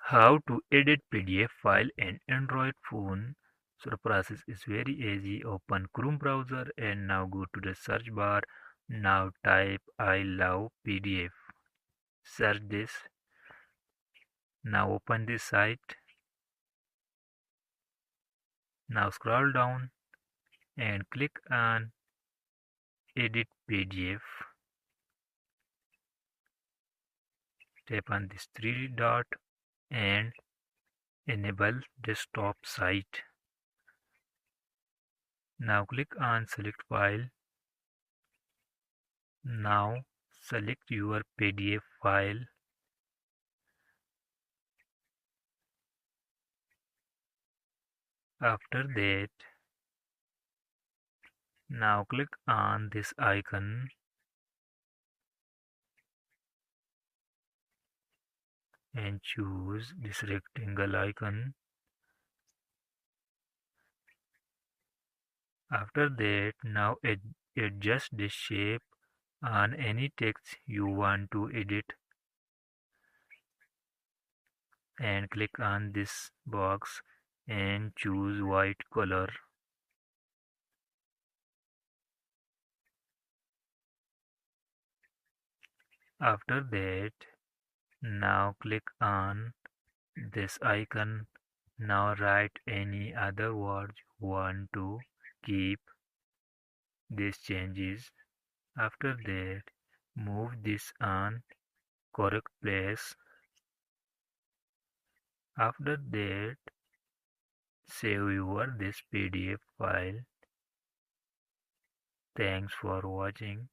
How to edit PDF file in Android phone. So the process is very easy. Open Chrome browser and now go to the search bar. Now type I love PDF. Search this. Now open this site. Now scroll down and click on edit PDF. Tap on this three dot and enable desktop site. Now click on select file. Now select your PDF file. After that, now click on this icon and choose this rectangle icon. After that, now adjust the shape on any text you want to edit and click on this box and choose white color. After that, now click on this icon. Now write any other words you want to keep these changes. After that, move this on correct place. After that, save your this PDF file. Thanks for watching.